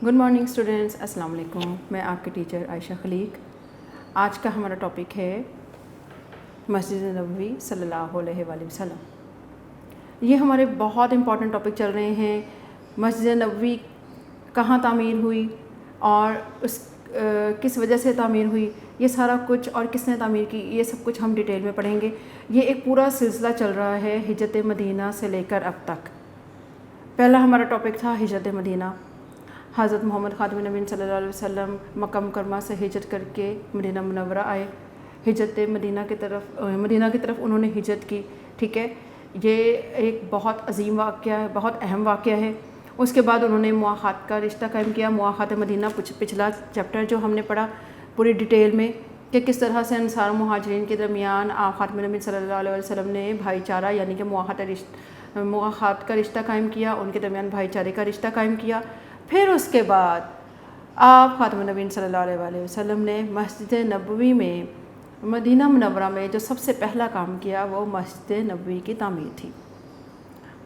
Good morning students, السلام علیکم. میں آپ کے ٹیچر عائشہ خلیق. آج کا ہمارا ٹاپک ہے مسجد نبوی صلی اللہ علیہ وآلہ وسلم. یہ ہمارے بہت امپورٹنٹ ٹاپک چل رہے ہیں. مسجد نبوی کہاں تعمیر ہوئی اور اس کس وجہ سے تعمیر ہوئی، یہ سارا کچھ، اور کس نے تعمیر کی، یہ سب کچھ ہم ڈیٹیل میں پڑھیں گے. یہ ایک پورا سلسلہ چل رہا ہے ہجرت مدینہ سے لے کر اب تک. پہلا ہمارا ٹاپک تھا ہجرت مدینہ. حضرت محمد خاتم النبیین صلی اللہ علیہ وسلم مکہ مکرمہ سے ہجرت کر کے مدینہ منورہ آئے. ہجرت مدینہ کی طرف انہوں نے ہجرت کی. ٹھیک ہے، یہ ایک بہت عظیم واقعہ ہے، بہت اہم واقعہ ہے. اس کے بعد انہوں نے مواخات کا رشتہ قائم کیا. مواخات مدینہ پچھلا چیپٹر جو ہم نے پڑھا پوری ڈیٹیل میں کہ کس طرح سے انصار و مہاجرین کے درمیان آپ خاتم النبیین صلی اللہ علیہ وسلم نے بھائی چارہ یعنی کہ مواخات کا رشتہ قائم کیا، ان کے درمیان بھائی چارے کا رشتہ قائم کیا. پھر اس کے بعد آپ خاتم النبیین صلی اللہ علیہ وآلہ وسلم نے مسجد نبوی میں مدینہ منورہ میں جو سب سے پہلا کام کیا وہ مسجد نبوی کی تعمیر تھی.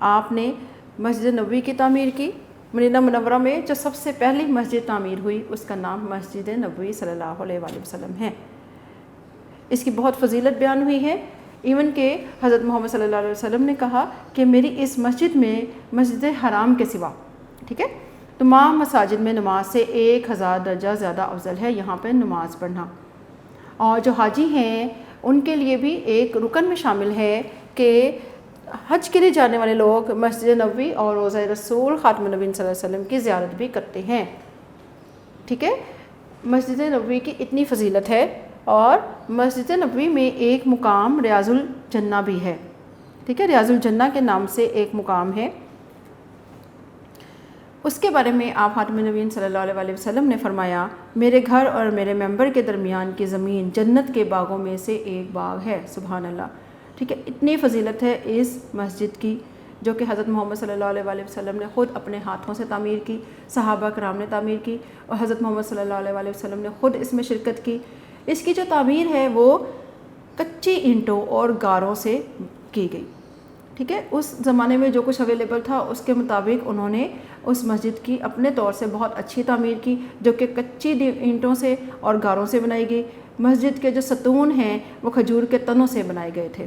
آپ نے مسجد نبوی کی تعمیر کی. مدینہ منورہ میں جو سب سے پہلی مسجد تعمیر ہوئی اس کا نام مسجد نبوی صلی اللہ علیہ وآلہ وسلم ہے. اس کی بہت فضیلت بیان ہوئی ہے. ایون کہ حضرت محمد صلی اللہ علیہ وسلم نے کہا کہ میری اس مسجد میں مسجد حرام کے سوا، ٹھیک ہے، تمام مساجد میں نماز سے 1000 درجہ زیادہ افضل ہے یہاں پہ نماز پڑھنا. اور جو حاجی ہیں ان کے لیے بھی ایک رکن میں شامل ہے کہ حج کے لیے جانے والے لوگ مسجد نبوی اور روضہ رسول خاتم النبیین صلی اللہ علیہ وسلم کی زیارت بھی کرتے ہیں. ٹھیک ہے، مسجد نبوی کی اتنی فضیلت ہے. اور مسجد نبوی میں ایک مقام ریاض الجنہ بھی ہے. ٹھیک ہے، ریاض الجنہ کے نام سے ایک مقام ہے. اس کے بارے میں آپ خاتم النبیین صلی اللہ علیہ وآلہ وسلم نے فرمایا، میرے گھر اور میرے ممبر کے درمیان کی زمین جنت کے باغوں میں سے ایک باغ ہے. سبحان اللہ. ٹھیک ہے، اتنی فضیلت ہے اس مسجد کی جو کہ حضرت محمد صلی اللہ علیہ وآلہ وسلم نے خود اپنے ہاتھوں سے تعمیر کی، صحابہ کرام نے تعمیر کی، اور حضرت محمد صلی اللہ علیہ وآلہ وسلم نے خود اس میں شرکت کی. اس کی جو تعمیر ہے وہ کچی اینٹوں اور گاروں سے کی گئی. ٹھیک ہے، اس زمانے میں جو کچھ اویلیبل تھا اس کے مطابق انہوں نے اس مسجد کی اپنے طور سے بہت اچھی تعمیر کی جو کہ کچی اینٹوں سے اور گاروں سے بنائی گئی. مسجد کے جو ستون ہیں وہ کھجور کے تنوں سے بنائے گئے تھے.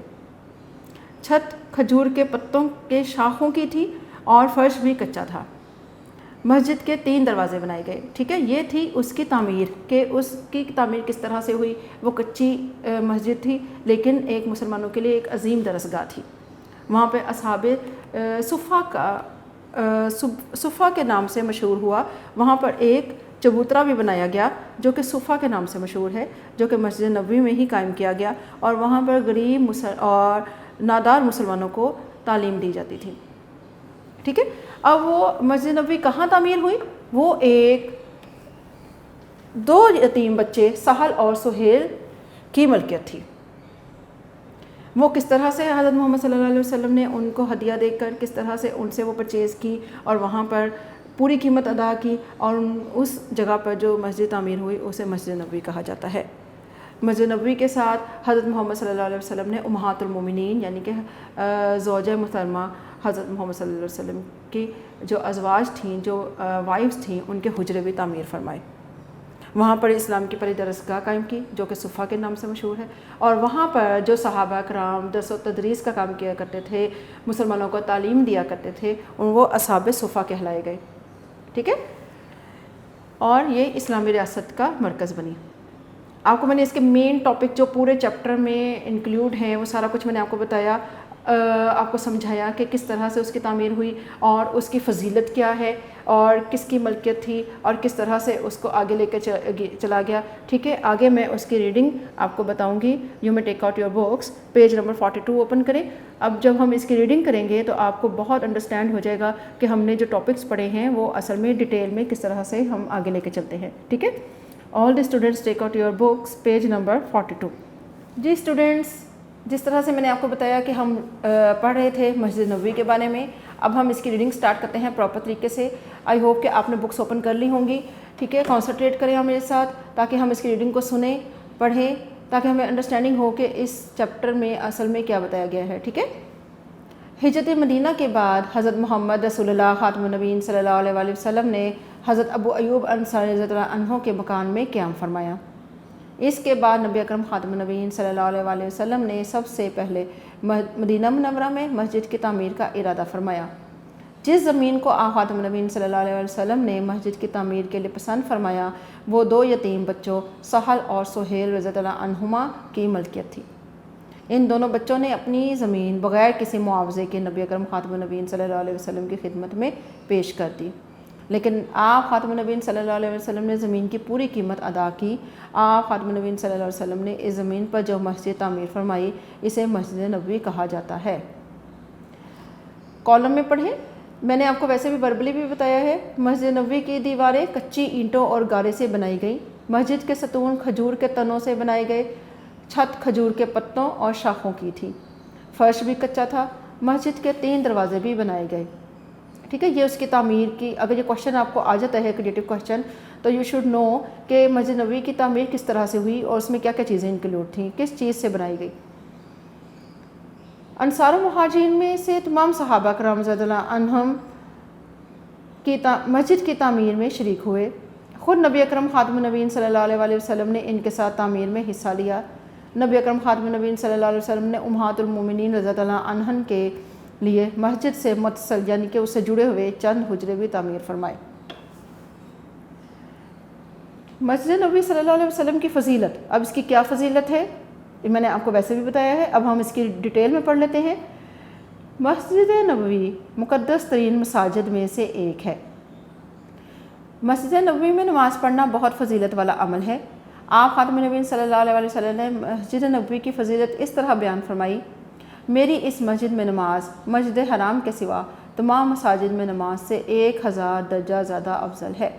چھت کھجور کے پتوں کے شاخوں کی تھی اور فرش بھی کچا تھا. مسجد کے 3 دروازے بنائے گئے. ٹھیک ہے، یہ تھی اس کی تعمیر کہ اس کی تعمیر کس طرح سے ہوئی. وہ کچی مسجد تھی لیکن ایک مسلمانوں کے لیے ایک عظیم درسگاہ تھی. وہاں پہ اصحاب صفہ کے نام سے مشہور ہوا. وہاں پر ایک چبوترا بھی بنایا گیا جو کہ صفہ کے نام سے مشہور ہے، جو کہ مسجد نبوی میں ہی قائم کیا گیا، اور وہاں پر غریب اور نادار مسلمانوں کو تعلیم دی جاتی تھی. ٹھیک ہے، اب وہ مسجد نبوی کہاں تعمیر ہوئی؟ وہ ایک 2 یتیم بچے سہل اور سہیل کی ملکیت تھی. وہ کس طرح سے حضرت محمد صلی اللہ علیہ وسلم نے ان کو ہدیہ دے کر کس طرح سے ان سے وہ پرچیز کی اور وہاں پر پوری قیمت ادا کی، اور اس جگہ پر جو مسجد تعمیر ہوئی اسے مسجد نبوی کہا جاتا ہے. مسجد نبوی کے ساتھ حضرت محمد صلی اللہ علیہ وسلم نے امہات المومنین یعنی کہ زوجہ محترمہ حضرت محمد صلی اللہ علیہ وسلم کی جو ازواج تھیں، جو وائفز تھیں، ان کے حجرے بھی تعمیر فرمائے. وہاں پر اسلام کی پہلی درسگاہ قائم کی جو کہ صفہ کے نام سے مشہور ہے، اور وہاں پر جو صحابہ کرام درس و تدریس کا کام کیا کرتے تھے، مسلمانوں کو تعلیم دیا کرتے تھے، وہ اصحاب صفہ کہلائے گئے. ٹھیک ہے، اور یہ اسلامی ریاست کا مرکز بنی. آپ کو میں نے اس کے مین ٹاپک جو پورے چیپٹر میں انکلیوڈ ہیں وہ سارا کچھ میں نے آپ کو بتایا، آپ کو سمجھایا کہ کس طرح سے اس کی تعمیر ہوئی اور اس کی فضیلت کیا ہے اور کس کی ملکیت تھی اور کس طرح سے اس کو آگے لے کے چلا گیا. ٹھیک ہے، آگے میں اس کی ریڈنگ آپ کو بتاؤں گی. یو میں ٹیک out your books, page number 42 open کریں. اب جب ہم اس کی ریڈنگ کریں گے تو آپ کو بہت انڈرسٹینڈ ہو جائے گا کہ ہم نے جو ٹاپکس پڑھے ہیں وہ اصل میں ڈیٹیل میں کس طرح سے ہم آگے لے کے چلتے ہیں. ٹھیک ہے، all the students take out your books, page number 42. جی اسٹوڈنٹس، جس طرح سے میں نے آپ کو بتایا کہ ہم پڑھ رہے تھے مسجد نبوی کے بارے میں، اب ہم اس کی ریڈنگ سٹارٹ کرتے ہیں پراپر طریقے سے. آئی ہوپ کہ آپ نے بکس اوپن کر لی ہوں گی. ٹھیک ہے، کانسنٹریٹ کریں ہم میرے ساتھ تاکہ ہم اس کی ریڈنگ کو سنیں، پڑھیں، تاکہ ہمیں انڈرسٹینڈنگ ہو کہ اس چیپٹر میں اصل میں کیا بتایا گیا ہے. ٹھیک ہے، ہجرت مدینہ کے بعد حضرت محمد رسول اللہ خاتم النبیین صلی اللہ علیہ وآلہ وسلم نے حضرت ابو ایوب انصاری رضی اللہ عنہ کے مکان میں قیام فرمایا۔ اس کے بعد نبی اکرم خاتم النبیین صلی اللہ علیہ وسلم نے سب سے پہلے مدینہ منورہ میں مسجد کی تعمیر کا ارادہ فرمایا۔ جس زمین کو آقا خاتم النبیین صلی اللہ علیہ وسلم نے مسجد کی تعمیر کے لیے پسند فرمایا وہ 2 یتیم بچوں سہل اور سہیل رضی اللہ عنہما کی ملکیت تھی۔ ان دونوں بچوں نے اپنی زمین بغیر کسی معاوضے کے نبی اکرم خاتم النبیین صلی اللہ علیہ وسلم کی خدمت میں پیش کر دی، لیکن آپ خاتم النبیین صلی اللہ علیہ وسلم نے زمین کی پوری قیمت ادا کی۔ آپ خاتم النبیین صلی اللہ علیہ وسلم نے اس زمین پر جو مسجد تعمیر فرمائی اسے مسجد نبوی کہا جاتا ہے۔ کالم میں پڑھیں، میں نے آپ کو ویسے بھی وربلی بھی بتایا ہے، مسجد نبوی کی دیواریں کچی اینٹوں اور گارے سے بنائی گئیں، مسجد کے ستون کھجور کے تنوں سے بنائے گئے، چھت کھجور کے پتوں اور شاخوں کی تھی، فرش بھی کچا تھا، مسجد کے 3 دروازے بھی بنائے گئے۔ ٹھیک ہے، یہ اس کی تعمیر کی، اگر یہ کوشچن آپ کو آ جاتا ہے کریٹو کوشچن تو یو شوڈ نو کہ مسجد نبوی کی تعمیر کس طرح سے ہوئی اور اس میں کیا کیا چیزیں انکلوڈ تھیں، کس چیز سے بنائی گئی۔ انصار و مہاجرین میں سے تمام صحابہ کرام رضی اللہ عنہم کی مسجد کی تعمیر میں شریک ہوئے۔ خود نبی اکرم خاتم النبیین صلی اللہ علیہ وسلم نے ان کے ساتھ تعمیر میں حصہ لیا۔ نبی اکرم خاتم النبیین صلی اللہ علیہ وسلم نے امہات المومنین رضی اللہ عنہن کے لیے مسجد سے متصل یعنی کہ اس سے جڑے ہوئے چند حجرے بھی تعمیر فرمائے۔ مسجد نبوی صلی اللہ علیہ وسلم کی فضیلت، اب اس کی کیا فضیلت ہے میں نے آپ کو ویسے بھی بتایا ہے، اب ہم اس کی ڈیٹیل میں پڑھ لیتے ہیں۔ مسجد نبوی مقدس ترین مساجد میں سے ایک ہے۔ مسجد نبوی میں نماز پڑھنا بہت فضیلت والا عمل ہے۔ آپ خاتم النبیین صلی اللہ علیہ وسلم نے مسجد نبوی کی فضیلت اس طرح بیان فرمائی، میری اس مسجد میں نماز مسجد حرام کے سوا تمام مساجد میں نماز سے 1000 درجہ زیادہ افضل ہے۔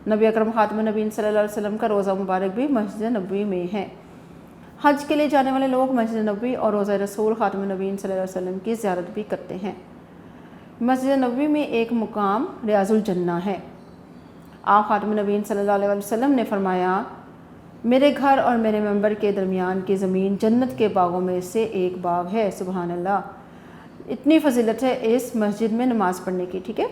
نبی اکرم خاتم النبیین صلی اللہ علیہ وسلم کا روضہ مبارک بھی مسجد نبوی میں ہے۔ حج کے لیے جانے والے لوگ مسجد نبوی اور روضہ رسول خاتم النبیین صلی اللہ علیہ وسلم کی زیارت بھی کرتے ہیں۔ مسجد نبوی میں ایک مقام ریاض الجنہ ہے۔ آپ خاتم النبیین صلی اللہ علیہ وسلم نے فرمایا، میرے گھر اور میرے منبر کے درمیان کی زمین جنت کے باغوں میں سے ایک باغ ہے۔ سبحان اللہ، اتنی فضیلت ہے اس مسجد میں نماز پڑھنے کی۔ ٹھیک ہے،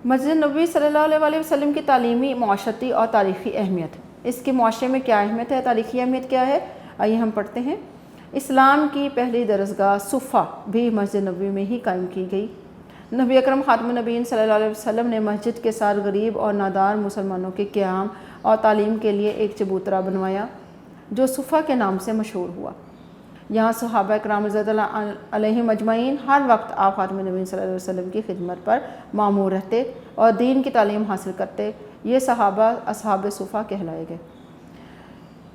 مسجد نبوی صلی اللہ علیہ وسلم کی تعلیمی، معاشرتی اور تاریخی اہمیت، اس کے معاشرے میں کیا اہمیت ہے، تاریخی اہمیت کیا ہے، آئیے ہم پڑھتے ہیں۔ اسلام کی پہلی درسگاہ صفہ بھی مسجد نبوی میں ہی قائم کی گئی۔ نبی اکرم خاتم النبیین صلی اللہ علیہ وسلم نے مسجد کے ساتھ غریب اور نادار مسلمانوں کے قیام اور تعلیم کے لیے ایک چبوترا بنوایا جو صفہ کے نام سے مشہور ہوا۔ یہاں صحابہ کرام رضی اللہ علیہم اجمعین ہر وقت آپ خاتم النبیین صلی اللہ علیہ وسلم کی خدمت پر مامور رہتے اور دین کی تعلیم حاصل کرتے۔ یہ صحابہ اصحاب صفہ کہلائے گئے۔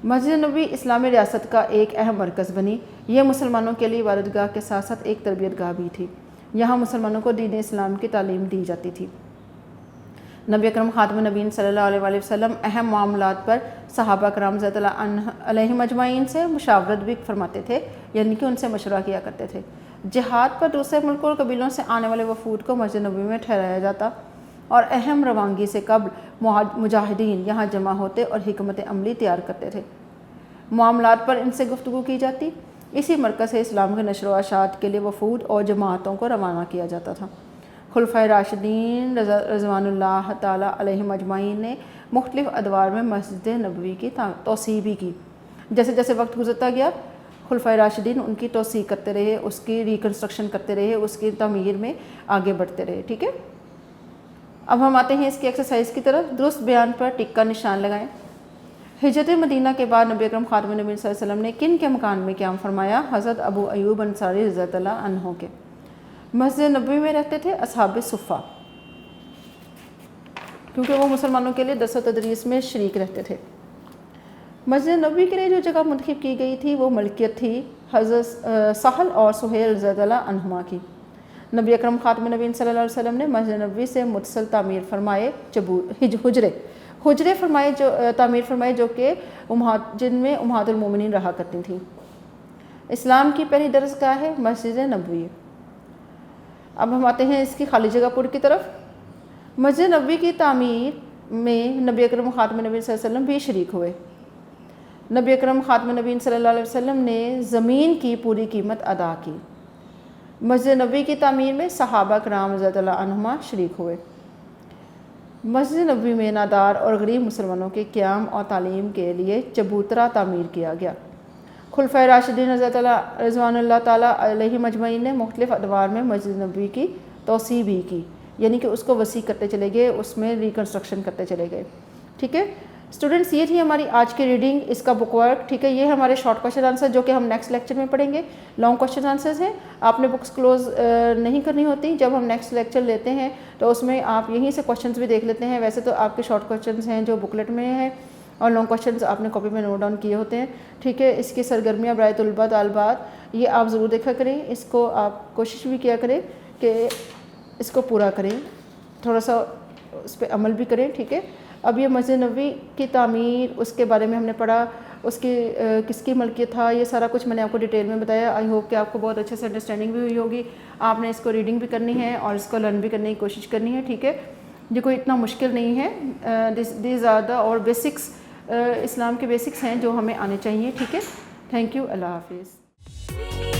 مسجد نبوی اسلامی ریاست کا ایک اہم مرکز بنی۔ یہ مسلمانوں کے لیے عبادتگاہ کے ساتھ ساتھ ایک تربیت گاہ بھی تھی۔ یہاں مسلمانوں کو دین اسلام کی تعلیم دی جاتی تھی۔ نبی اکرم خاتم النبیین صلی اللہ علیہ وسلم اہم معاملات پر صحابہ کرام رضی اللہ علیہم اجمعین سے مشاورت بھی فرماتے تھے، یعنی کہ ان سے مشورہ کیا کرتے تھے۔ جہاد پر دوسرے ملکوں اور قبیلوں سے آنے والے وفود کو مسجد نبوی میں ٹھہرایا جاتا اور اہم روانگی سے قبل مجاہدین یہاں جمع ہوتے اور حکمت عملی تیار کرتے تھے۔ معاملات پر ان سے گفتگو کی جاتی۔ اسی مرکز سے اسلام کے نشر و اشاعت کے لیے وفود اور جماعتوں کو روانہ کیا جاتا تھا۔ خلفائے راشدین رضوان اللہ تعالیٰ علیہم اجمعین نے مختلف ادوار میں مسجد نبوی کی توسیع بھی کی۔ جیسے جیسے وقت گزرتا گیا خلفائے راشدین ان کی توسیع کرتے رہے، اس کی ریکنسٹرکشن کرتے رہے، اس کی تعمیر میں آگے بڑھتے رہے۔ ٹھیک ہے، اب ہم آتے ہیں اس کی ایکسرسائز کی طرف۔ درست بیان پر ٹک کا نشان لگائیں۔ ہجرت مدینہ کے بعد نبی اکرم خاتم النبیین صلی اللہ علیہ وسلم نے کن کے مکان میں قیام فرمایا؟ حضرت ابو ایوب انصاری رضی اللہ عنہ کے۔ مسجد نبوی میں رہتے تھے اصحاب صفہ، کیونکہ وہ مسلمانوں کے لیے درس و تدریس میں شریک رہتے تھے۔ مسجد نبوی کے لیے جو جگہ منتخب کی گئی تھی وہ ملکیت تھی حضرت سہل اور سہیل رضی اللہ عنہما کی۔ نبی اکرم خاتم النبیین صلی اللہ علیہ وسلم نے مسجد نبوی سے متصل تعمیر فرمائے حجرے تعمیر فرمائے جو کہ جن میں امہات المومنین رہا کرتی تھیں۔ اسلام کی پہلی درسگاہ ہے مسجد نبوی۔ اب ہم آتے ہیں اس کی خالی جگہ پور کی طرف۔ مسجد نبوی کی تعمیر میں نبی اکرم خاتم النبیین صلی اللہ علیہ وسلم بھی شریک ہوئے۔ نبی اکرم خاتم النبیین صلی اللہ علیہ وسلم نے زمین کی پوری قیمت ادا کی۔ مسجد نبوی کی تعمیر میں صحابہ کرام رضی اللہ عنہما شریک ہوئے۔ مسجد نبوی میں نادار اور غریب مسلمانوں کے قیام اور تعلیم کے لیے چبوترا تعمیر کیا گیا۔ خلفائے راشدین رضوان اللہ تعالیٰ علیہ مجمعین نے مختلف ادوار میں مسجد نبوی کی توسیع بھی کی، یعنی کہ اس کو وسیع کرتے چلے گئے، اس میں ریکنسٹرکشن کرتے چلے گئے۔ ٹھیک ہے اسٹوڈنٹس، یہ تھی ہماری آج کی ریڈنگ، اس کا بک ورک۔ ٹھیک ہے، یہ ہمارے شارٹ کوشچن آنسر جو کہ ہم نیکسٹ لیکچر میں پڑھیں گے۔ لانگ کوشچن آنسرز ہیں، آپ نے بکس کلوز نہیں کرنی ہوتی، جب ہم نیکسٹ لیکچر لیتے ہیں تو اس میں آپ یہیں سے کوشچنز بھی دیکھ لیتے ہیں۔ ویسے تو آپ کے شارٹ کوشچنز ہیں جو بکلیٹ میں ہیں، اور لانگ کوشچنز آپ نے کاپی میں نوٹ ڈاؤن کیے ہوتے ہیں۔ ٹھیک ہے، اس کی سرگرمیاں برائے طلباء طالبات یہ آپ ضرور دیکھا کریں، اس کو آپ کوشش بھی کیا کریں کہ اس کو پورا کریں، تھوڑا سا اس پہ عمل بھی کریں۔ ٹھیک ہے، اب یہ مسجد نبوی کی تعمیر، اس کے بارے میں ہم نے پڑھا، اس کی کس کی ملکیت تھا، یہ سارا کچھ میں نے آپ کو ڈیٹیل میں بتایا۔ آئی ہوپ کہ آپ کو بہت اچھے سے انڈرسٹینڈنگ بھی ہوئی ہوگی۔ آپ نے اس کو ریڈنگ بھی کرنی ہے اور اس کو لرن بھی کرنے کی کوشش کرنی ہے۔ ٹھیک ہے، یہ کوئی اتنا مشکل نہیں ہے، دیز آر دا اور بیسکس، اسلام کے بیسکس ہیں جو ہمیں آنے چاہیے۔ ٹھیک ہے، تھینک یو، اللہ حافظ۔